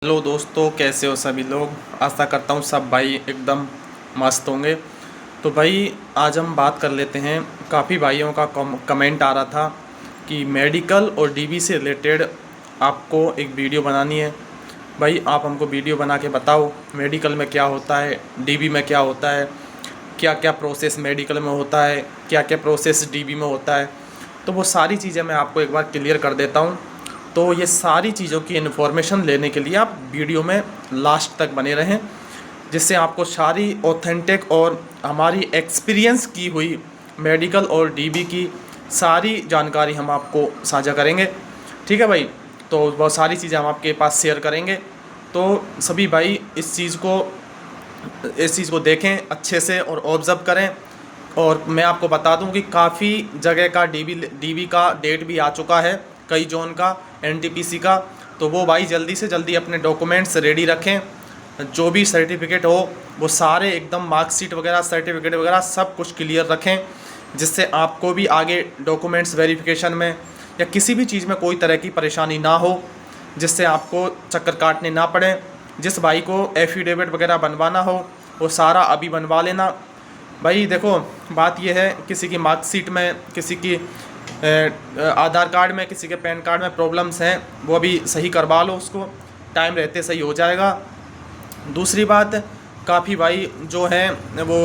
Hello दोस्तों, कैसे हो सभी लोग। आशा करता हूँ सब भाई एकदम मस्त होंगे। तो भाई आज हम बात कर लेते हैं। काफ़ी भाइयों का कमेंट आ रहा था कि मेडिकल और डीबी से रिलेटेड आपको एक वीडियो बनानी है। भाई आप हमको वीडियो बना के बताओ मेडिकल में क्या होता है, डीबी में क्या होता है, क्या क्या प्रोसेस मेडिकल में होता है, क्या क्या प्रोसेस डीबी में होता है। तो वो सारी चीज़ें मैं आपको एक बार क्लियर कर देता हूँ। तो ये सारी चीज़ों की इन्फॉर्मेशन लेने के लिए आप वीडियो में लास्ट तक बने रहें, जिससे आपको सारी ऑथेंटिक और हमारी एक्सपीरियंस की हुई मेडिकल और डीबी की सारी जानकारी हम आपको साझा करेंगे। ठीक है भाई। तो बहुत सारी चीज़ें हम आपके पास शेयर करेंगे। तो सभी भाई इस चीज़ को देखें अच्छे से और ऑब्ज़र्व करें। और मैं आपको बता दूं कि काफ़ी जगह का डीबी का डेट भी आ चुका है, कई जोन का, एनटीपीसी का। तो वो भाई जल्दी से जल्दी अपने डॉक्यूमेंट्स रेडी रखें। जो भी सर्टिफिकेट हो वो सारे एकदम मार्कशीट वगैरह, सर्टिफिकेट वगैरह सब कुछ क्लियर रखें, जिससे आपको भी आगे डॉक्यूमेंट्स वेरिफिकेशन में या किसी भी चीज़ में कोई तरह की परेशानी ना हो, जिससे आपको चक्कर काटने ना पड़े। जिस भाई को एफिडेविट वगैरह बनवाना हो वो सारा अभी बनवा लेना। भाई देखो, बात यह है, किसी की मार्कशीट में, किसी की आधार कार्ड में, किसी के पैन कार्ड में प्रॉब्लम्स हैं, वो अभी सही करवा लो, उसको टाइम रहते सही हो जाएगा। दूसरी बात, काफ़ी भाई जो हैं वो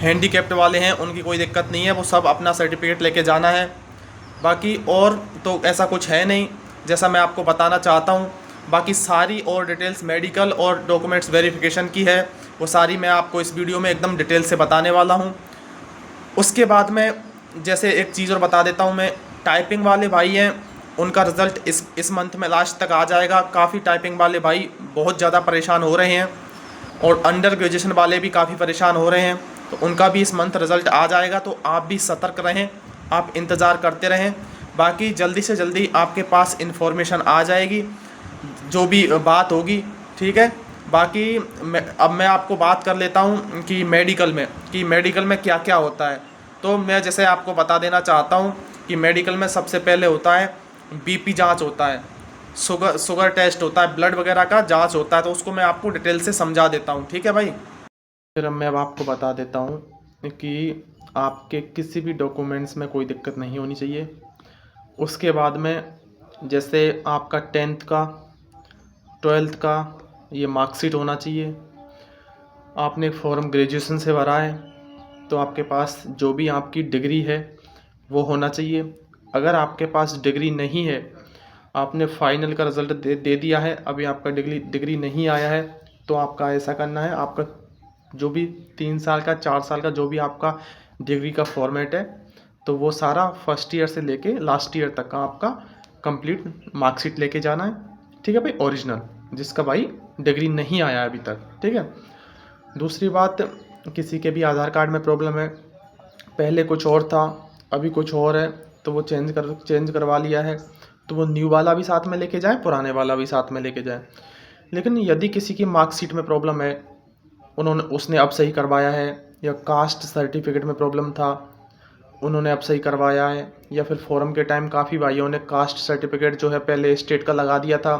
हैंडीकैप्ड वाले हैं, उनकी कोई दिक्कत नहीं है, वो सब अपना सर्टिफिकेट लेके जाना है। बाकी और तो ऐसा कुछ है नहीं जैसा मैं आपको बताना चाहता हूँ। बाकी सारी और डिटेल्स मेडिकल और डॉक्यूमेंट्स वेरिफिकेशन की है, वो सारी मैं आपको इस वीडियो में एकदम डिटेल से बताने वाला हूँ। उसके बाद में जैसे एक चीज़ और बता देता हूँ मैं, टाइपिंग वाले भाई हैं उनका रिज़ल्ट इस मंथ में लास्ट तक आ जाएगा। काफ़ी टाइपिंग वाले भाई बहुत ज़्यादा परेशान हो रहे हैं, और अंडर ग्रेजुएशन वाले भी काफ़ी परेशान हो रहे हैं, तो उनका भी इस मंथ रिज़ल्ट आ जाएगा। तो आप भी सतर्क रहें, आप इंतज़ार करते रहें। बाकी जल्दी से जल्दी आपके पास इन्फॉर्मेशन आ जाएगी, जो भी बात होगी। ठीक है। बाकी अब मैं आपको बात कर लेता हूँ कि मेडिकल में क्या क्या होता है। तो मैं जैसे आपको बता देना चाहता हूँ कि मेडिकल में सबसे पहले होता है बीपी जांच होता है, शुगर टेस्ट होता है, ब्लड वगैरह का जांच होता है। तो उसको मैं आपको डिटेल से समझा देता हूँ। ठीक है भाई। फिर मैं अब आपको बता देता हूँ कि आपके किसी भी डॉक्यूमेंट्स में कोई दिक्कत नहीं होनी चाहिए। उसके बाद में जैसे आपका 10th का, 12th का ये मार्कशीट होना चाहिए। आपने फॉर्म ग्रेजुएशन से भरा है तो आपके पास जो भी आपकी डिग्री है वो होना चाहिए। अगर आपके पास डिग्री नहीं है, आपने फाइनल का रिज़ल्ट दे दिया है, अभी आपका डिग्री नहीं आया है, तो आपका ऐसा करना है, आपका जो भी 3 साल का, 4 साल का जो भी आपका डिग्री का फॉर्मेट है, तो वो सारा फर्स्ट ईयर से लेके लास्ट ईयर तक का आपका कंप्लीट मार्कशीट लेके जाना है। ठीक है भाई, ओरिजिनल, जिसका भाई डिग्री नहीं आया अभी तक। ठीक है। दूसरी बात, किसी के भी आधार कार्ड में प्रॉब्लम है, पहले कुछ और था अभी कुछ और है, तो वो चेंज करवा लिया है, तो वो न्यू वाला भी साथ में लेके जाए, पुराने वाला भी साथ में लेके जाए। लेकिन यदि किसी की मार्कशीट में प्रॉब्लम है, उसने अब सही करवाया है, या कास्ट सर्टिफिकेट में प्रॉब्लम था, उन्होंने अब सही करवाया है, या फिर फॉर्म के टाइम काफ़ी भाइयों ने कास्ट सर्टिफिकेट जो है पहले स्टेट का लगा दिया था,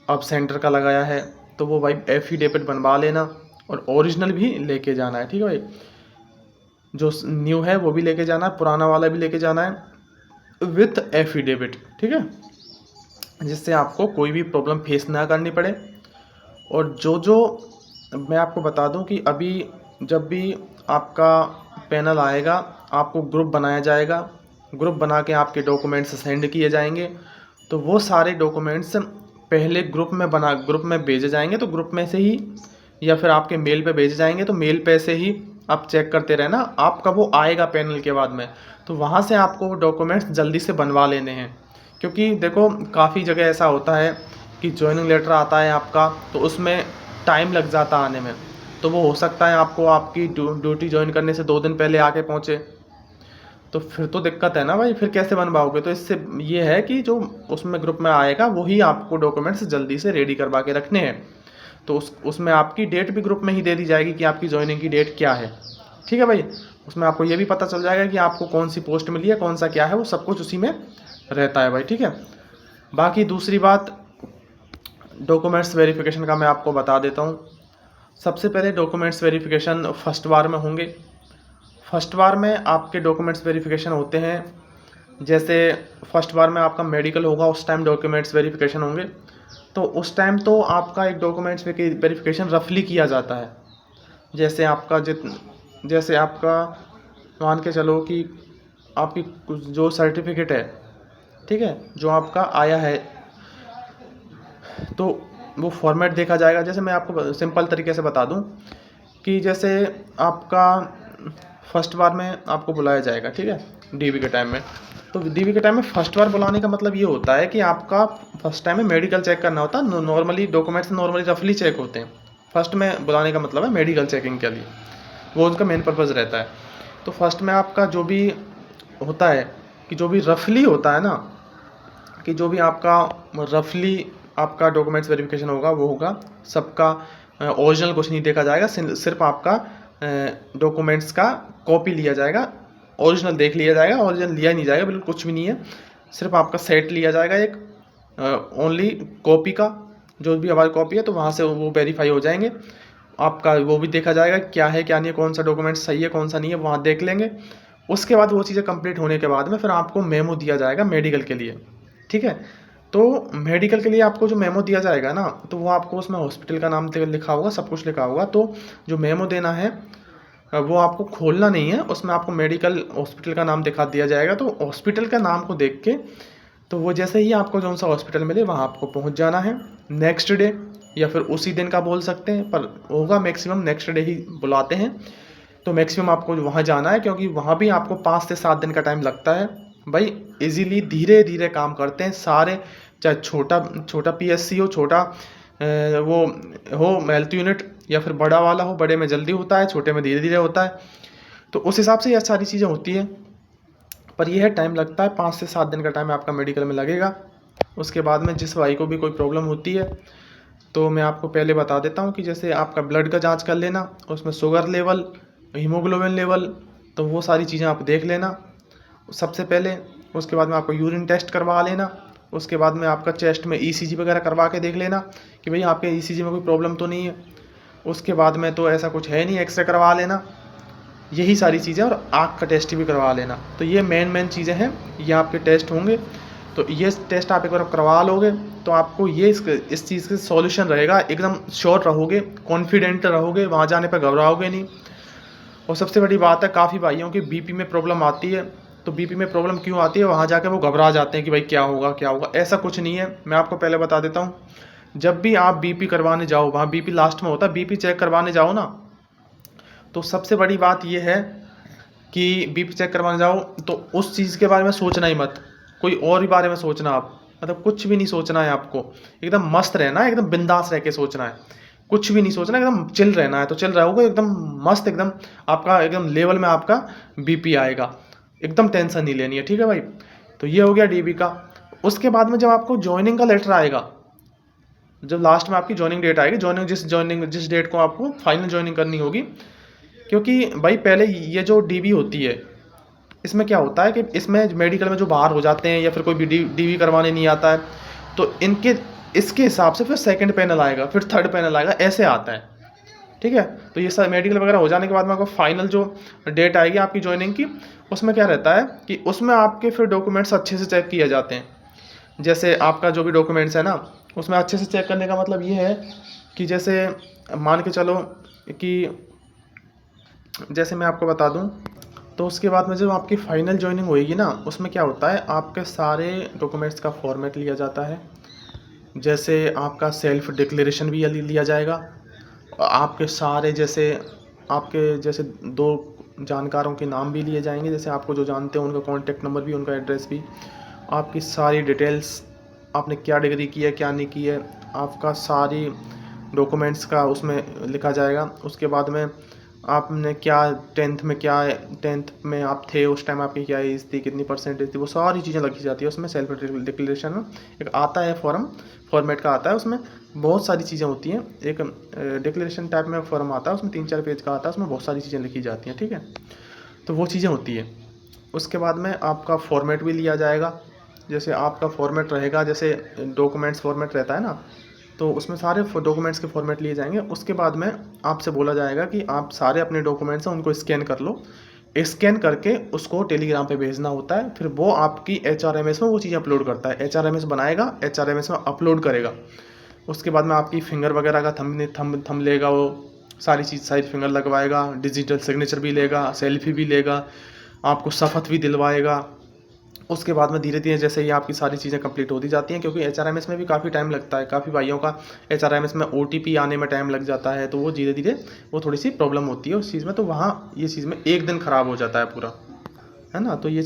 अब सेंटर का लगाया है, तो वो भाई एफिडेविट बनवा लेना, और ओरिजिनल भी लेके जाना है। ठीक है भाई। जो न्यू है वो भी लेके जाना है, पुराना वाला भी लेके जाना है विथ एफिडेविट। ठीक है, जिससे आपको कोई भी प्रॉब्लम फेस ना करनी पड़े। और जो मैं आपको बता दूं कि अभी जब भी आपका पैनल आएगा, आपको ग्रुप बनाया जाएगा, ग्रुप बना के आपके डॉक्यूमेंट्स सेंड किए जाएंगे। तो वो सारे डॉक्यूमेंट्स पहले ग्रुप में भेजे जाएंगे, तो ग्रुप में से ही, या फिर आपके मेल पे भेजे जाएंगे, तो मेल पे से ही आप चेक करते रहना आपका वो आएगा पैनल के बाद में। तो वहाँ से आपको डॉक्यूमेंट्स जल्दी से बनवा लेने हैं, क्योंकि देखो काफ़ी जगह ऐसा होता है कि ज्वाइनिंग लेटर आता है आपका, तो उसमें टाइम लग जाता आने में। तो वो हो सकता है आपको आपकी ड्यूटी ज्वाइन करने से 2 दिन पहले आके पहुँचे, तो फिर तो दिक्कत है ना भाई, फिर कैसे बनवाओगे। तो इससे ये है कि जो उसमें ग्रुप में आएगा वही आपको डॉक्यूमेंट्स जल्दी से रेडी करवा के रखने हैं। तो उसमें आपकी डेट भी ग्रुप में ही दे दी जाएगी कि आपकी ज्वाइनिंग की डेट क्या है। ठीक है भाई। उसमें आपको ये भी पता चल जाएगा कि आपको कौन सी पोस्ट मिली है, कौन सा क्या है, वो सब कुछ उसी में रहता है भाई। ठीक है। बाकी दूसरी बात, डॉक्यूमेंट्स वेरिफिकेशन का मैं आपको बता देता हूँ। सबसे पहले डॉक्यूमेंट्स वेरिफिकेशन फर्स्ट बार में होंगे। फर्स्ट बार में आपके डॉक्यूमेंट्स वेरिफिकेशन होते हैं, जैसे फर्स्ट बार में आपका मेडिकल होगा, उस टाइम डॉक्यूमेंट्स वेरिफिकेशन होंगे। तो उस टाइम तो आपका एक डॉक्यूमेंट्स वेरिफिकेशन रफली किया जाता है। जैसे आपका मान के चलो कि आपकी जो सर्टिफिकेट है, ठीक है, जो आपका आया है, तो वो फॉर्मेट देखा जाएगा। जैसे मैं आपको सिंपल तरीके से बता दूं कि जैसे आपका फर्स्ट बार में आपको बुलाया जाएगा, ठीक है, डीवी के टाइम में। तो डीवी के टाइम में फर्स्ट बार बुलाने का मतलब ये होता है कि आपका फर्स्ट टाइम में मेडिकल चेक करना होता है। नॉर्मली डॉक्यूमेंट्स नॉर्मली रफली चेक होते हैं। फर्स्ट में बुलाने का मतलब है मेडिकल चेकिंग के लिए, वो उनका मेन पर्पज़ रहता है। तो फर्स्ट में आपका जो भी होता है कि जो भी रफली होता है ना, कि जो भी आपका रफली आपका डॉक्यूमेंट्स वेरिफिकेशन होगा वो होगा सबका। ओरिजिनल कुछ नहीं देखा जाएगा, सिर्फ आपका डॉक्यूमेंट्स का कॉपी लिया जाएगा। ओरिजिनल देख लिया जाएगा, ओरिजिनल लिया नहीं जाएगा, बिल्कुल कुछ भी नहीं है। सिर्फ आपका सेट लिया जाएगा एक, ओनली कॉपी का, जो भी हमारी कॉपी है, तो वहाँ से वो वेरीफाई हो जाएंगे। आपका वो भी देखा जाएगा क्या है क्या नहीं है, कौन सा डॉक्यूमेंट सही है कौन सा नहीं है, वहाँ देख लेंगे। उसके बाद वो चीज़ें कंप्लीट होने के बाद में फिर आपको मेमो दिया जाएगा मेडिकल के लिए, ठीक है। तो मेडिकल के लिए आपको जो मेमो दिया जाएगा ना, तो वो आपको उसमें हॉस्पिटल का नाम लिखा होगा, सब कुछ लिखा होगा। तो जो मेमो देना है वो आपको खोलना नहीं है, उसमें आपको मेडिकल हॉस्पिटल का नाम दिखा दिया जाएगा। तो हॉस्पिटल का नाम को देख के, तो वो जैसे ही आपको जौन सा हॉस्पिटल मिले वहाँ आपको पहुँच जाना है नेक्स्ट डे, या फिर उसी दिन का बोल सकते हैं, पर होगा मैक्सिमम नेक्स्ट डे ही बुलाते हैं। तो मैक्सिमम आपको वहाँ जाना है, क्योंकि वहाँ भी आपको 5 से 7 दिन का टाइम लगता है। भाई इजीली धीरे धीरे काम करते हैं सारे, चाहे छोटा पीएससी हो, छोटा वो हो हेल्थ यूनिट, या फिर बड़ा वाला हो, बड़े में जल्दी होता है, छोटे में धीरे धीरे होता है। तो उस हिसाब से यह सारी चीज़ें होती हैं। पर यह टाइम लगता है, 5 से 7 दिन का टाइम आपका मेडिकल में लगेगा। उसके बाद में जिस भाई को भी कोई प्रॉब्लम होती है, तो मैं आपको पहले बता देता हूँ कि जैसे आपका ब्लड का जांच कर लेना, उसमें शुगर लेवल, हीमोग्लोबिन लेवल, तो वो सारी चीज़ें आप देख लेना सबसे पहले। उसके बाद में आपको यूरिन टेस्ट करवा लेना। उसके बाद में आपका चेस्ट में ईसीजी वगैरह करवा के देख लेना कि भाई आपके ईसीजी में कोई प्रॉब्लम तो नहीं है। उसके बाद में तो ऐसा कुछ है नहीं, एक्सरे करवा लेना। यही सारी चीज़ें, और आँख का टेस्ट भी करवा लेना। तो ये मेन चीज़ें हैं, ये आपके टेस्ट होंगे। तो ये टेस्ट आप एक बार करवा लोगे तो आपको ये इस चीज़ का सॉल्यूशन रहेगा, एकदम श्योर रहोगे, कॉन्फिडेंट रहोगे, वहाँ जाने पर घबराओगे नहीं। और सबसे बड़ी बात है, काफ़ी भाइयों की बीपी में प्रॉब्लम आती है। तो बीपी में प्रॉब्लम क्यों आती है, वहाँ जाकर वो घबरा जाते हैं कि भाई क्या होगा क्या होगा। ऐसा कुछ नहीं है, मैं आपको पहले बता देता हूँ। जब भी आप बीपी करवाने जाओ, वहाँ बीपी लास्ट में होता है, बीपी चेक करवाने जाओ ना, तो सबसे बड़ी बात यह है कि बीपी चेक करवाने जाओ तो उस चीज़ के बारे में सोचना ही मत, कोई और ही बारे में सोचना। आप मतलब कुछ भी नहीं सोचना है आपको, एकदम मस्त रहना है, एकदम बिंदास रह के सोचना है, कुछ भी नहीं सोचना, एकदम चिल रहना है। तो चिल रहोगे एकदम मस्त, एकदम आपका एकदम लेवल में आपका बीपी आएगा, एकदम टेंशन नहीं लेनी है, ठीक है भाई। तो ये हो गया डीबी का। उसके बाद में जब आपको ज्वाइनिंग का लेटर आएगा, जब लास्ट में आपकी ज्वाइनिंग डेट आएगी, जिस डेट को आपको फाइनल ज्वाइनिंग करनी होगी, क्योंकि भाई पहले ये जो डीबी होती है, इसमें क्या होता है कि इसमें मेडिकल में जो बाहर हो जाते हैं या फिर कोई भी डीवी करवाने नहीं आता है, तो इसके हिसाब से फिर सेकंड पैनल आएगा, फिर थर्ड पैनल आएगा, ऐसे आता है, ठीक है। तो ये सब मेडिकल वगैरह हो जाने के बाद में आपको फाइनल जो डेट आएगी आपकी ज्वाइनिंग की, उसमें क्या रहता है कि उसमें आपके फिर डॉक्यूमेंट्स अच्छे से चेक किए जाते हैं। जैसे आपका जो भी डॉक्यूमेंट्स है ना, उसमें अच्छे से चेक करने का मतलब ये है कि जैसे मान के चलो कि जैसे मैं आपको बता दूं, तो उसके बाद में जब आपकी फ़ाइनल ज्वाइनिंग होएगी ना, उसमें क्या होता है, आपके सारे डॉक्यूमेंट्स का फॉर्मेट लिया जाता है। जैसे आपका सेल्फ डिक्लेरेशन भी लिया जाएगा, आपके सारे जैसे 2 जानकारों के नाम भी लिए जाएंगे, जैसे आपको जो जानते हैं उनका कॉन्टैक्ट नंबर भी, उनका एड्रेस भी, आपकी सारी डिटेल्स, आपने क्या डिग्री की है क्या नहीं की है, आपका सारी डॉक्यूमेंट्स का उसमें लिखा जाएगा। उसके बाद में आपने क्या टेंथ में आप थे उस टाइम, आपकी क्या एज थी, कितनी परसेंटेज थी, वो सारी चीज़ें लिखी जाती है उसमें। सेल्फ डिक्लेरेशन में एक आता है फॉर्मेट का आता है, उसमें बहुत सारी चीज़ें होती हैं। एक डिक्लेरेशन टाइप में फॉर्म आता है, उसमें 3-4 पेज का आता है, उसमें बहुत सारी चीज़ें लिखी जाती हैं, ठीक है। तो वो चीज़ें होती है। उसके बाद में आपका फॉर्मेट भी लिया जाएगा। जैसे आपका फॉर्मेट रहेगा, जैसे डॉक्यूमेंट्स फॉर्मेट रहता है ना, तो उसमें सारे डॉक्यूमेंट्स के फॉर्मेट लिए जाएंगे। उसके बाद में आपसे बोला जाएगा कि आप सारे अपने डॉक्यूमेंट्स हैं उनको स्कैन कर लो। स्कैन करके उसको टेलीग्राम पे भेजना होता है, फिर वो आपकी HRMS में वो चीज़ अपलोड करता है। HRMS बनाएगा, HRMS में अपलोड करेगा। उसके बाद में आपकी फिंगर वगैरह का थंब लेगा, वो सारी फिंगर लगवाएगा, डिजिटल सिग्नेचर भी लेगा, सेल्फी भी लेगा, आपको शपथ भी दिलवाएगा। उसके बाद में धीरे धीरे जैसे ये आपकी सारी चीज़ें कंप्लीट होती जाती हैं, क्योंकि HRMS में भी काफ़ी टाइम लगता है, काफ़ी भाइयों का HRMS में OTP आने में टाइम लग जाता है, तो वो धीरे धीरे वो थोड़ी सी प्रॉब्लम होती है उस चीज़ में। तो वहाँ ये चीज़ में एक दिन ख़राब हो जाता है पूरा, है ना। तो ये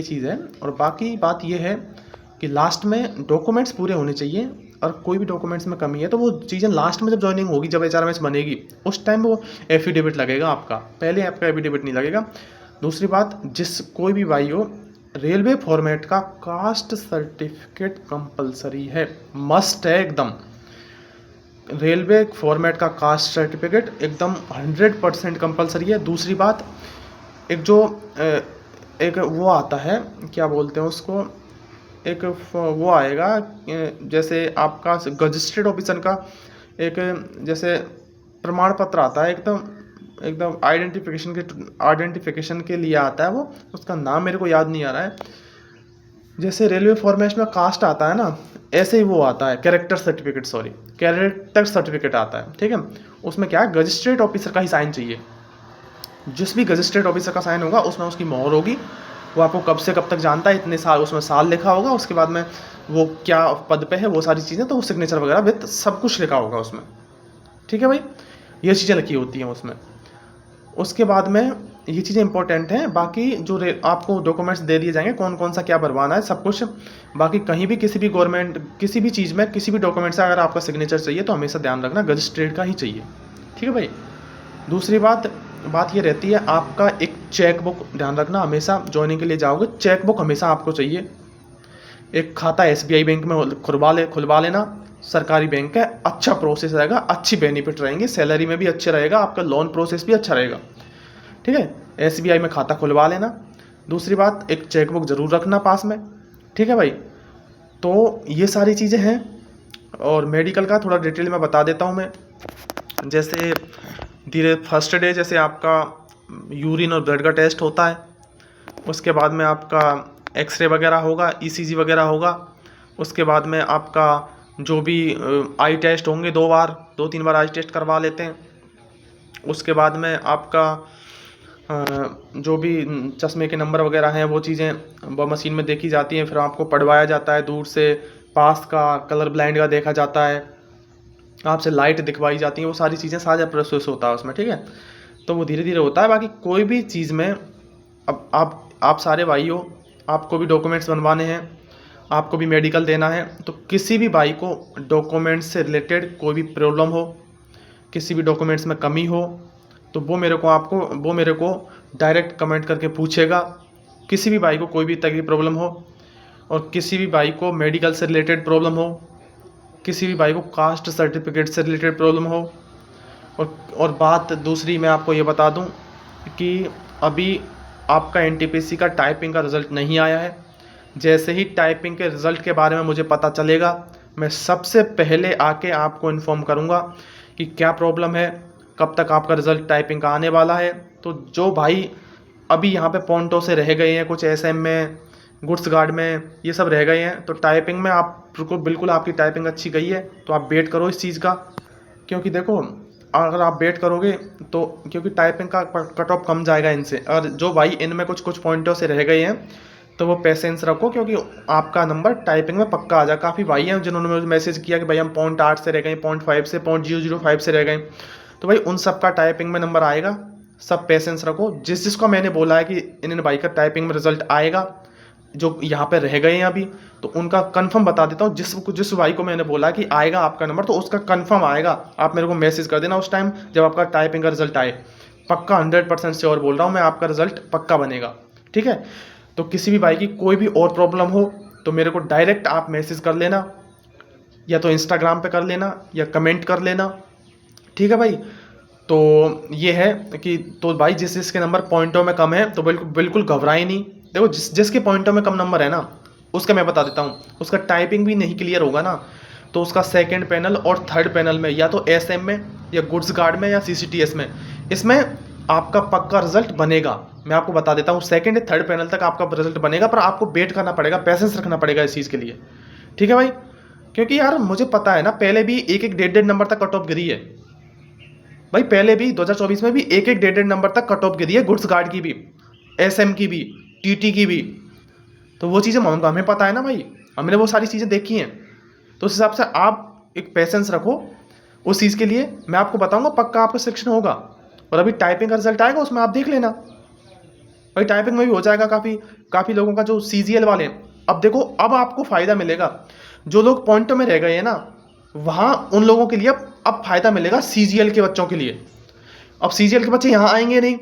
चीज़ है। और बाकी बात ये है कि लास्ट में डॉक्यूमेंट्स पूरे होने चाहिए, और कोई भी डॉक्यूमेंट्स में कमी है तो वो चीज़ें लास्ट में जब ज्वाइनिंग होगी, जब HRMS बनेगी, उस टाइम वो एफिडेविट लगेगा आपका, पहले आपका एफिडेविट नहीं लगेगा। दूसरी बात, कोई भी भाई हो, रेलवे फॉर्मेट का कास्ट सर्टिफिकेट कंपलसरी है, मस्ट है एकदम। रेलवे फॉर्मेट का कास्ट सर्टिफिकेट एकदम 100% कंपलसरी है। दूसरी बात, एक वो आता है, क्या बोलते हैं उसको, एक वो आएगा जैसे आपका गजिस्ट्रेट ऑफिसर का एक जैसे प्रमाण पत्र आता है, एकदम आइडेंटिफिकेशन के लिए आता है वो, उसका नाम मेरे को याद नहीं आ रहा है। जैसे रेलवे फॉर्मेट में कास्ट आता है ना, ऐसे ही वो आता है कैरेक्टर सर्टिफिकेट आता है, ठीक है। उसमें क्या है, गजिस्ट्रेट ऑफिसर का ही साइन चाहिए। जिस भी गजिस्ट्रेट ऑफिसर का साइन होगा उसमें उसकी मोहर होगी। वो आपको कब से कब तक जानता है, इतने साल, उसमें साल लिखा होगा, उसके बाद में वो क्या पद पे है, वो सारी चीज़ें, तो वो सिग्नेचर वगैरह विद सब कुछ लिखा होगा उसमें, ठीक है भाई। ये चीज़ें लिखी होती हैं उसमें। उसके बाद में ये चीज़ें इंपॉर्टेंट हैं। बाकी जो आपको डॉक्यूमेंट्स दे दिए जाएंगे, कौन कौन सा क्या भरवाना है, सब कुछ। बाकी कहीं भी किसी भी गवर्नमेंट किसी भी चीज़ में किसी भी डॉक्यूमेंट से अगर आपका सिग्नेचर चाहिए तो हमेशा ध्यान रखना गजिस्ट्रेट का ही चाहिए, ठीक है भाई। दूसरी बात ये रहती है, आपका एक चेक बुक ध्यान रखना, हमेशा ज्वाइनिंग के लिए जाओगे चेक बुक हमेशा आपको चाहिए। एक खाता SBI बैंक में खुलवा लेना, सरकारी बैंक है, अच्छा प्रोसेस रहेगा, अच्छी बेनिफिट रहेंगे, सैलरी में भी अच्छे रहेगा, आपका लोन प्रोसेस भी अच्छा रहेगा, ठीक है। SBI में खाता खुलवा लेना। दूसरी बात, एक चेक बुक ज़रूर रखना पास में, ठीक है भाई। तो ये सारी चीज़ें हैं। और मेडिकल का थोड़ा डिटेल में बता देता हूँ मैं। जैसे फर्स्ट डे जैसे आपका यूरिन और ब्लड का टेस्ट होता है, उसके बाद में आपका एक्सरे वगैरह होगा, ECG वगैरह होगा। उसके बाद में आपका जो भी आई टेस्ट होंगे, 2-3 बार आई टेस्ट करवा लेते हैं। उसके बाद में आपका जो भी चश्मे के नंबर वगैरह हैं वो चीज़ें वो मशीन में देखी जाती हैं, फिर आपको पढ़वाया जाता है, दूर से पास का कलर ब्लाइंड का देखा जाता है, आपसे लाइट दिखवाई जाती है, वो सारी चीज़ें साझा प्रोसेस होता है उसमें, ठीक है। तो वो धीरे धीरे होता है। बाकी कोई भी चीज़ में अब आप सारे भाई हो, आपको भी डॉक्यूमेंट्स बनवाने हैं, आपको भी मेडिकल देना है, तो किसी भी भाई को डॉक्यूमेंट्स से रिलेटेड कोई भी प्रॉब्लम हो, किसी भी डॉक्यूमेंट्स में कमी हो, तो वो मेरे को डायरेक्ट कमेंट करके पूछेगा। किसी भी भाई को कोई भी तरह की प्रॉब्लम हो, और किसी भी भाई को मेडिकल से रिलेटेड प्रॉब्लम हो, किसी भी भाई को कास्ट सर्टिफिकेट से रिलेटेड प्रॉब्लम हो। और बात दूसरी मैं आपको ये बता दूं कि अभी आपका NTPC का टाइपिंग का रिज़ल्ट नहीं आया है। जैसे ही टाइपिंग के रिज़ल्ट के बारे में मुझे पता चलेगा, मैं सबसे पहले आके आपको इन्फॉर्म करूंगा कि क्या प्रॉब्लम है, कब तक आपका रिज़ल्ट टाइपिंग का आने वाला है। तो जो भाई अभी यहाँ पे पॉइंटों से रह गए हैं, कुछ SM में, गुड्स गार्ड में, ये सब रह गए हैं, तो टाइपिंग में आपको बिल्कुल आपकी टाइपिंग अच्छी गई है, तो आप वेट करो इस चीज़ का। क्योंकि देखो, अगर आप वेट करोगे तो क्योंकि टाइपिंग का कट ऑफ कम जाएगा इनसे, और जो भाई इनमें कुछ पॉइंटों से रह गए हैं तो वो पेशेंस रखो, क्योंकि आपका नंबर टाइपिंग में पक्का आ जाए। काफ़ी भाई हैं जिन्होंने मुझे मैसेज किया कि भाई हम 0.8 से रह गए, 0.5 से 0.005 से रह गए, तो भाई उन सब का टाइपिंग में नंबर आएगा। सब पेशेंस रखो। जिसको मैंने बोला है कि इन भाई का टाइपिंग में रिजल्ट आएगा, जो यहाँ पे रह गए हैं अभी, तो उनका कंफर्म बता देता हूँ। जिस भाई को मैंने बोला कि आएगा आपका नंबर, तो उसका कंफर्म आएगा। आप मेरे को मैसेज कर देना उस टाइम जब आपका टाइपिंग का रिजल्ट आए। पक्का 100% श्योर बोल रहा हूँ मैं, आपका रिजल्ट पक्का बनेगा, ठीक है। तो किसी भी भाई की कोई भी और प्रॉब्लम हो तो मेरे को डायरेक्ट आप मैसेज कर लेना, या तो इंस्टाग्राम पे कर लेना या कमेंट कर लेना, ठीक है भाई। तो ये है कि तो भाई जिसके नंबर पॉइंटों में कम है तो बिल्कुल घबराए नहीं। देखो जिसके पॉइंटों में कम नंबर है ना, उसका मैं बता देता हूँ, उसका टाइपिंग भी नहीं क्लियर होगा ना, तो उसका सेकंड पैनल और थर्ड पैनल में या तो एसएम में या गुड्स गार्ड में या सीसीटीएस में, इसमें आपका पक्का रिजल्ट बनेगा। मैं आपको बता देता हूँ, सेकंड थर्ड पैनल तक आपका रिजल्ट बनेगा, पर आपको वेट करना पड़ेगा, पेशेंस रखना पड़ेगा इस चीज़ के लिए, ठीक है भाई। क्योंकि यार मुझे पता है ना, पहले भी एक एक डेढ़ नंबर तक कट ऑफ गिरी है भाई, पहले भी 2024 में भी एक एक डेढ़ नंबर तक कट ऑफ गिरी है, गुड्स गार्ड की भी, एसएम की भी, टीटी की भी। तो वो चीज़ें हमें पता है ना भाई, हमने वो सारी चीज़ें देखी हैं। तो उस हिसाब से आप एक पेशेंस रखो उस चीज़ के लिए, मैं आपको बताऊंगा पक्का आपका सिलेक्शन होगा। और अभी टाइपिंग का रिजल्ट आएगा, उसमें आप देख लेना भाई, टाइपिंग में भी हो जाएगा काफ़ी लोगों का जो सीजीएल वाले हैं। अब देखो, अब आपको फ़ायदा मिलेगा, जो लोग पॉइंटों में रह गए हैं ना, वहाँ उन लोगों के लिए अब फ़ायदा मिलेगा सीजीएल के बच्चों के लिए। अब सीजीएल के बच्चे यहाँ आएंगे नहीं,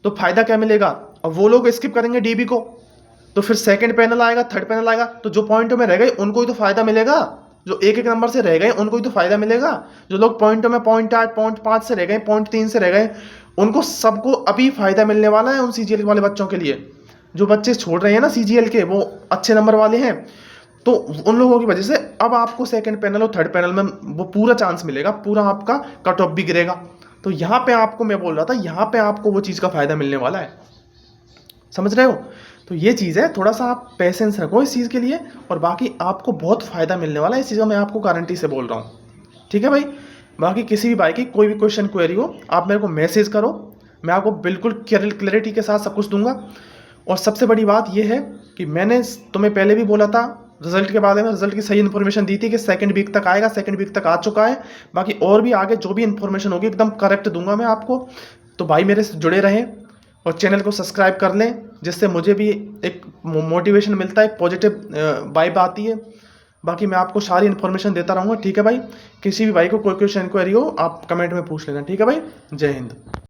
तो फ़ायदा क्या मिलेगा, अब वो लोग स्किप करेंगे डीबी को, तो फिर सेकंड पैनल आएगा, थर्ड पैनल आएगा, तो जो पॉइंटों में रह गए उनको ही तो फ़ायदा मिलेगा, जो एक एक नंबर से रह गए उनको ही तो फ़ायदा मिलेगा। जो लोग पॉइंटों में 0.8 0.5 से रह गए, 0.3 से रह गए, उनको सबको अभी फ़ायदा मिलने वाला है उन सीजीएल वाले बच्चों के लिए। जो बच्चे छोड़ रहे हैं ना सीजीएल के, वो अच्छे नंबर वाले हैं, तो उन लोगों की वजह से अब आपको सेकंड पैनल और थर्ड पैनल में वो पूरा चांस मिलेगा, पूरा आपका कट ऑफ भी गिरेगा। तो यहाँ पे आपको मैं बोल रहा था, यहाँ पे आपको वो चीज़ का फ़ायदा मिलने वाला है, समझ रहे हो। तो ये चीज़ है, थोड़ा सा आप पेशेंस रखो इस चीज़ के लिए, और बाकी आपको बहुत फ़ायदा मिलने वाला है इस चीज़ का, मैं आपको गारंटी से बोल रहा हूँ, ठीक है भाई। बाकी किसी भी भाई की कोई भी क्वेश्चन क्वेरी हो, आप मेरे को मैसेज करो, मैं आपको बिल्कुल क्लैरिटी के साथ सब कुछ दूंगा। और सबसे बड़ी बात यह है कि मैंने तुम्हें पहले भी बोला था रिजल्ट के बारे में, रिजल्ट की सही इन्फॉर्मेशन दी थी कि सेकंड वीक तक आएगा, सेकंड वीक तक आ चुका है। बाकी और भी आगे जो भी इन्फॉर्मेशन होगी एकदम करेक्ट दूंगा मैं आपको। तो भाई मेरे से जुड़े रहें और चैनल को सब्सक्राइब कर लें, जिससे मुझे भी एक मोटिवेशन मिलता है, एक पॉजिटिव वाइब आती है। बाकी मैं आपको सारी इन्फॉर्मेशन देता रहूँगा, ठीक है भाई। किसी भी भाई को कोई क्वेश्चन क्वेरी हो आप कमेंट में पूछ लेना, ठीक है भाई। जय हिंद।